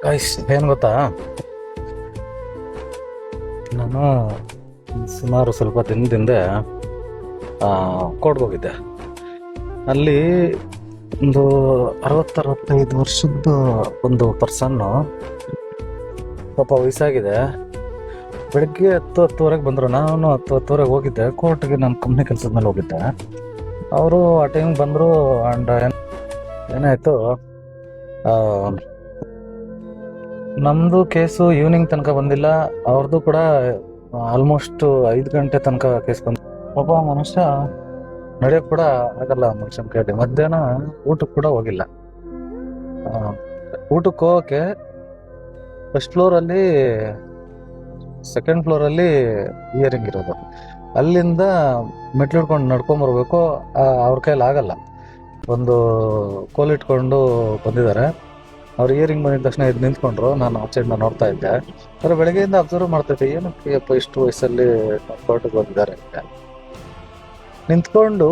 Guys ಏನು ಗೊತ್ತಾ, ನಾನು ಸುಮಾರು ಸ್ವಲ್ಪ ದಿನದಿಂದ ಕೋರ್ಟ್ಗೆ ಹೋಗಿದ್ದೆ. ಅಲ್ಲಿ ಒಂದು 60-65 ವರ್ಷದ ಒಂದು ಪರ್ಸನ್ನು, ಪಾಪ ವಯಸ್ಸಾಗಿದೆ. ಬೆಳಗ್ಗೆ 10-10:30 ಬಂದರು. ನಾನು 10-10:30 ಹೋಗಿದ್ದೆ ಕೋರ್ಟ್ಗೆ. ನಾನು ಕಂಪ್ನಿ ಕೆಲಸದ ಮೇಲೆ ಹೋಗಿದ್ದೆ. ಅವರು ಆ ಟೈಮ್ ಬಂದರು. ಆ್ಯಂಡ್ ಏನಾಯಿತು, ನಮ್ಮದು ಕೇಸು ಈವ್ನಿಂಗ್ ತನಕ ಬಂದಿಲ್ಲ. ಅವ್ರದ್ದು ಕೂಡ ಆಲ್ಮೋಸ್ಟ್ 5 ಗಂಟೆ ತನಕ ಕೇಸ್ ಬಂದು. ಪಾಪ ಮನುಷ್ಯ ನಡೆಯೋಕೆ ಕೂಡ ಆಗಲ್ಲ ಮನುಷ್ಯನ ಕೈಯಲ್ಲಿ. ಮಧ್ಯಾಹ್ನ ಊಟಕ್ಕೆ ಕೂಡ ಹೋಗಿಲ್ಲ. ಊಟಕ್ಕೆ ಹೋಗೋಕೆ ಫಸ್ಟ್ ಫ್ಲೋರಲ್ಲಿ, ಸೆಕೆಂಡ್ ಫ್ಲೋರಲ್ಲಿ ಇಯರಿಂಗ್ ಇರೋದು. ಅಲ್ಲಿಂದ ಮೆಟ್ಲು ಹಿಡ್ಕೊಂಡು ನಡ್ಕೊಂಬರ್ಬೇಕು. ಅವ್ರ ಕೈಯಲ್ಲಿ ಆಗಲ್ಲ. ಒಂದು ಕೋಲಿಟ್ಕೊಂಡು ಬಂದಿದ್ದಾರೆ. ಅವ್ರು ಇಯರಿಂಗ್ ಬಂದಿದ ತಕ್ಷಣ ಇದು ನಿಂತ್ಕೊಂಡ್ರು. ನಾನು ಔಟ್ಸೈಡ್ನ ನೋಡ್ತಾ ಇದ್ದೆ. ಅವ್ರು ಬೆಳಗ್ಗೆಯಿಂದ ಅಬ್ಸರ್ವ್ ಮಾಡ್ತಿದ್ದೆ, ಏನಕ್ಕೆ ಅಪ್ಪ ಇಷ್ಟು ವಯಸ್ಸಲ್ಲಿ ಕೋರ್ಟಿಗೆ ಬಂದಿದ್ದಾರೆ ಅಂತ. ನಿಂತ್ಕೊಂಡು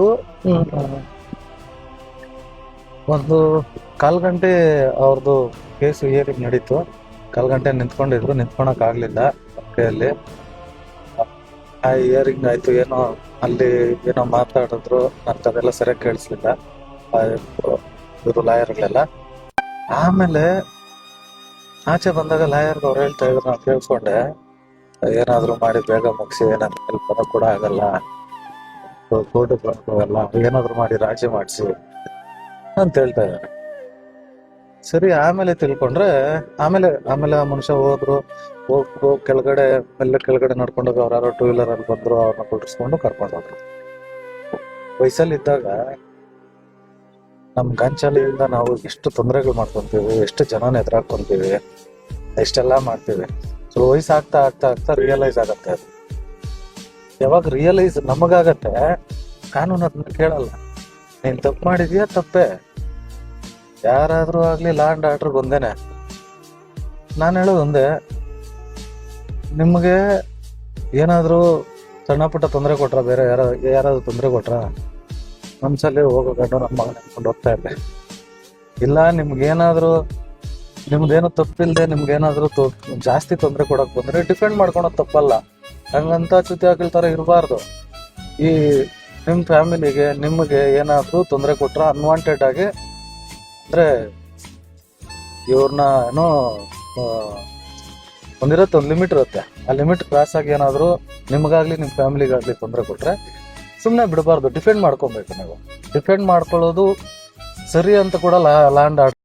ಒಂದು 1/4 ಗಂಟೆ ಅವ್ರದ್ದು ಕೇಸು ಇಯರಿಂಗ್ ನಡೀತು. 1/4 ಗಂಟೆ ನಿಂತ್ಕೊಂಡಿದ್ರು. ನಿಂತ್ಕೊಳಕ್ಕಾಗಲಿಲ್ಲ ಕೈಯಲ್ಲಿ. ಆ ಇಯರಿಂಗ್ ಆಯಿತು. ಏನೋ ಅಲ್ಲಿ ಏನೋ ಮಾತಾಡಿದ್ರು. ನನಗೆ ಅದೆಲ್ಲ ಸರಿಯಾಗಿ ಕೇಳಿಸ್ಲಿಲ್ಲ, ಇವರು ಲಾಯರ್ಗಳೆಲ್ಲ. ಆಮೇಲೆ ಆಚೆ ಬಂದಾಗ ಲಾಯರ್ಗೆ ಅವ್ರು ಹೇಳ್ತಾ ಇದ್ರು, ನಾನು ಕೇಳಿಸ್ಕೊಂಡೆ, ಏನಾದರೂ ಮಾಡಿ ಬೇಗ ಮುಗಿಸಿ, ನನ್ನ ಹೆಲ್ಪ್ ಬರೋಕ್ಕೆ ಕೂಡ ಆಗಲ್ಲ, ಕೋರ್ಟಿಗೆ ಬರೋಕ್ಕಾಗಲ್ಲ, ಏನಾದರೂ ಮಾಡಿ ರಾಜಿ ಮಾಡಿಸಿ ಅಂತ ಹೇಳ್ತಾ ಇದ್ದಾರೆ. ಸರಿ, ಆಮೇಲೆ ತಿಳ್ಕೊಂಡ್ರೆ ಆಮೇಲೆ ಆ ಮನುಷ್ಯ ಹೋದ್ರು. ಕೆಳಗಡೆ ಕೆಳಗಡೆ ನಡ್ಕೊಂಡೋಗಿ ಅವ್ರು ಯಾರೋ 2 ವೀಲರಲ್ಲಿ ಬಂದರು. ಅವ್ರನ್ನ ಕುಳ್ಳಿಸ್ಕೊಂಡು ಕರ್ಕೊಂಡು ಹೋದ್ರು. ವಯಸ್ಸಲ್ಲಿದ್ದಾಗ ನಮ್ಮ ಗಾಂಚಾಲಿಯಿಂದ ನಾವು ಎಷ್ಟು ತೊಂದರೆಗಳು ಮಾಡ್ಕೊತೀವಿ, ಎಷ್ಟು ಜನನ ಎದುರಾಕೊಂತೀವಿ, ಎಷ್ಟೆಲ್ಲ ಮಾಡ್ತೀವಿ. ಸೊ ವಯಸ್ಸು ಆಗ್ತಾ ಆಗ್ತಾ ಆಗ್ತಾ ರಿಯಲೈಸ್ ಆಗತ್ತೆ. ಅದು ಯಾವಾಗ ರಿಯಲೈಸ್ ನಮಗಾಗತ್ತೆ, ಕಾನೂನು ಅದನ್ನ ಕೇಳಲ್ಲ. ನೀನ್ ತಪ್ಪು ಮಾಡಿದ್ಯಾ, ತಪ್ಪೇ. ಯಾರಾದ್ರೂ ಆಗ್ಲಿ, ಲಾ ಅಂಡ್ ಆರ್ಡರ್ ಒಂದೇನೆ. ನಾನು ಹೇಳೋದು ಒಂದೇ, ನಿಮಗೆ ಏನಾದರೂ ಸಣ್ಣ ಪುಟ್ಟ ತೊಂದರೆ ಕೊಟ್ರ, ಬೇರೆ ಯಾರಾದ್ರೂ ತೊಂದರೆ ಕೊಟ್ರ, ಮನ್ಸಲ್ಲಿ ಹೋಗೋ ಗಂಡು ನಮ್ಮ ಮಗನ ನೆನ್ಕೊಂಡು ಹೋಗ್ತಾ ಇರ್ಲಿ. ಇಲ್ಲ ನಿಮ್ಗೇನಾದ್ರೂ, ನಿಮ್ದೇನು ತಪ್ಪಿಲ್ದೆ ನಿಮ್ಗೇನಾದ್ರೂ ಜಾಸ್ತಿ ತೊಂದರೆ ಕೊಡಕ್ ಬಂದ್ರೆ ಡಿಫೆಂಡ್ ಮಾಡ್ಕೊಳೋದು ತಪ್ಪಲ್ಲ. ಹಂಗಂತ ಚ್ಯುತಿ ಹಾಕಿಲ್ತರ ಇರಬಾರ್ದು. ಈ ನಿಮ್ಮ ಫ್ಯಾಮಿಲಿಗೆ ನಿಮಗೆ ಏನಾದ್ರೂ ತೊಂದರೆ ಕೊಟ್ರ ಅನ್ವಾಂಟೆಡ್ ಆಗಿ, ಅಂದ್ರೆ ಇವ್ರನ್ನ ಏನೋ ಒಂದಿರತ್ತೆ, ಒಂದು ಲಿಮಿಟ್ ಇರುತ್ತೆ. ಆ ಲಿಮಿಟ್ ಕ್ರಾಸ್ ಆಗಿ ಏನಾದ್ರು ನಿಮ್ಗಾಗ್ಲಿ ನಿಮ್ಮ ಫ್ಯಾಮಿಲಿಗಾಗ್ಲಿ ತೊಂದರೆ ಕೊಟ್ರೆ ಸುಮ್ಮನೆ ಬಿಡಬಾರ್ದು. ಡಿಫೆಂಡ್ ಮಾಡ್ಕೊಬೇಕು. ನೀವು ಡಿಫೆಂಡ್ ಮಾಡ್ಕೊಳ್ಳೋದು ಸರಿ ಅಂತ ಕೂಡ ಲಾ ಅಂಡ್ ಆರ್ಡರ್